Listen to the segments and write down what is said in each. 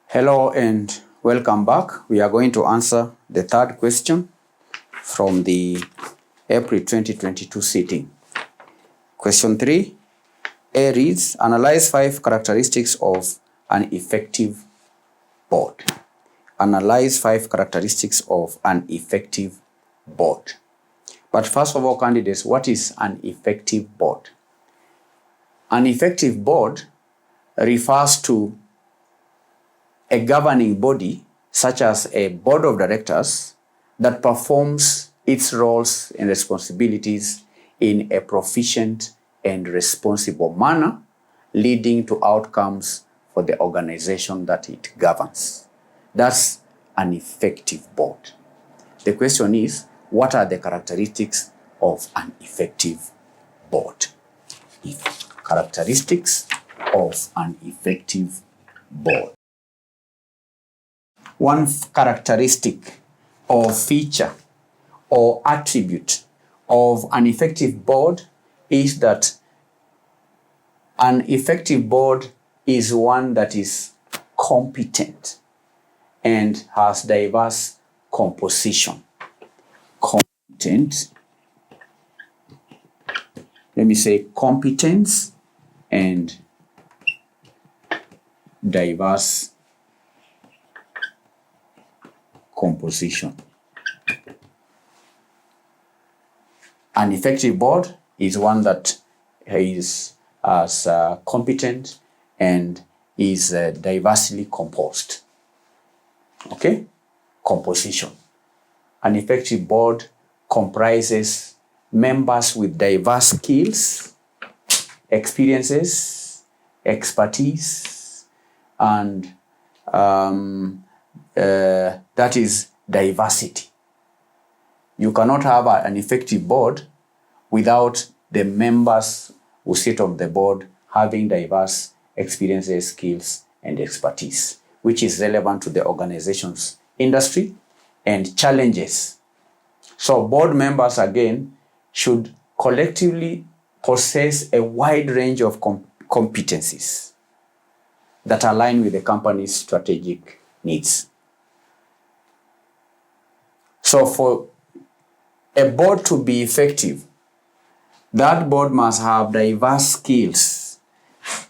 Hello and welcome back. We are going to answer the third question from the April 2022 sitting. Question 3, A reads, analyze 5 characteristics of an effective board. Analyze 5 characteristics of an effective board. But first of all, candidates, what is an effective board? An effective board refers to a governing body, such as a board of directors, that performs its roles and responsibilities in a proficient and responsible manner, leading to outcomes for the organization that it governs. That's an effective board. The question is, what are the characteristics of an effective board? Characteristics of an effective board. One characteristic or feature or attribute of an effective board is that an effective board is one that is competent and has diverse composition. Competent, let me say competence and diverse composition. An effective board is one that is as competent and is diversely composed. Okay? Composition. An effective board comprises members with diverse skills, experiences, expertise, and that is diversity. You cannot have an effective board without the members who sit on the board having diverse experiences, skills, and expertise, which is relevant to the organization's industry and challenges. So board members, again, should collectively possess a wide range of competencies that align with the company's strategic needs. So for a board to be effective, that board must have diverse skills.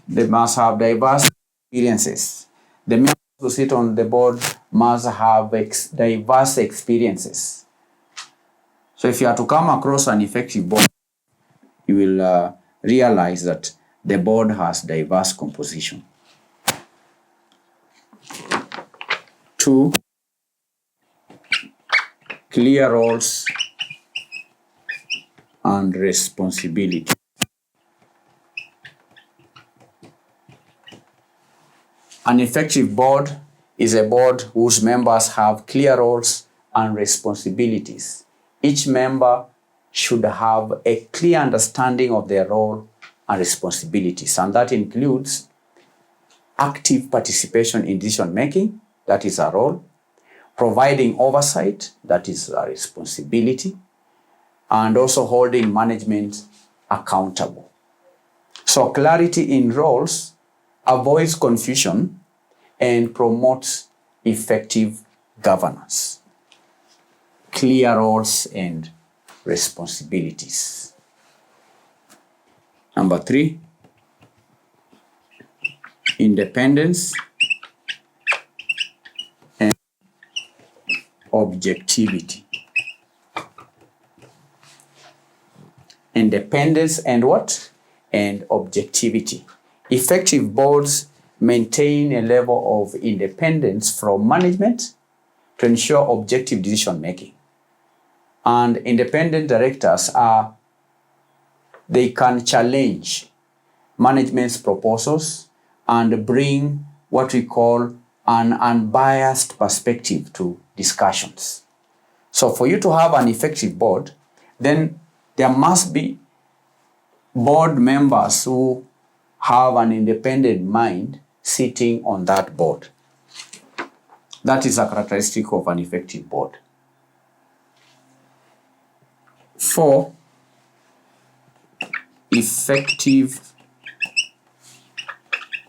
They must have diverse experiences. The members who sit on the board must have diverse experiences. So if you are to come across an effective board, you will realize that the board has diverse composition. 2, clear roles and responsibility. An effective board is a board whose members have clear roles and responsibilities. Each member should have a clear understanding of their role and responsibilities, and that includes active participation in decision making, that is a role, providing oversight, that is a responsibility, and also holding management accountable. So clarity in roles avoids confusion and promotes effective governance. Clear roles and responsibilities. Number 3, independence and objectivity. Independence and what? And objectivity. Effective boards maintain a level of independence from management to ensure objective decision making. And independent directors they can challenge management's proposals and bring what we call an unbiased perspective to discussions. So for you to have an effective board, then there must be board members who have an independent mind sitting on that board. That is a characteristic of an effective board. 4, effective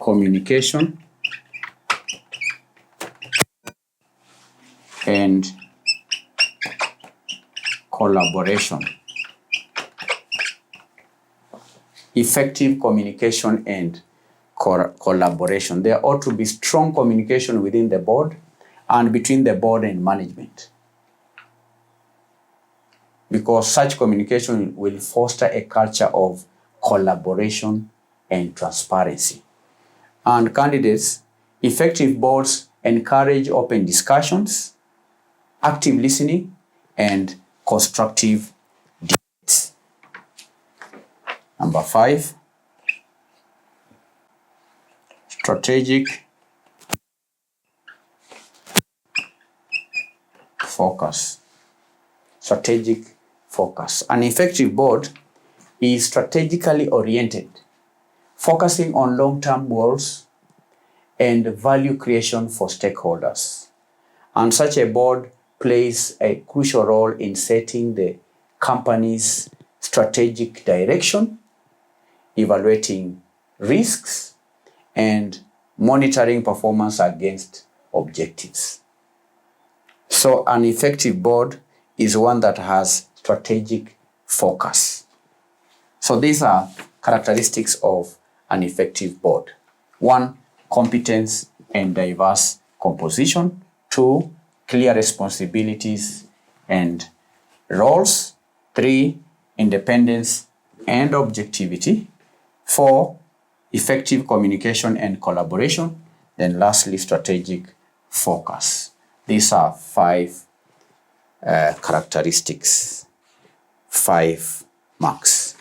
communication and collaboration. Effective communication and collaboration. There ought to be strong communication within the board and between the board and management, because such communication will foster a culture of collaboration and transparency. And candidates, effective boards encourage open discussions, active listening, and constructive debates. Number 5, strategic focus. Strategic focus. An effective board is strategically oriented, focusing on long-term goals and value creation for stakeholders. And such a board plays a crucial role in setting the company's strategic direction, evaluating risks, and monitoring performance against objectives. So an effective board is one that has strategic focus. So these are characteristics of an effective board. 1, competence and diverse composition. 2, clear responsibilities and roles. 3, independence and objectivity. 4, effective communication and collaboration. Then lastly, strategic focus. These are 5 characteristics, 5 marks.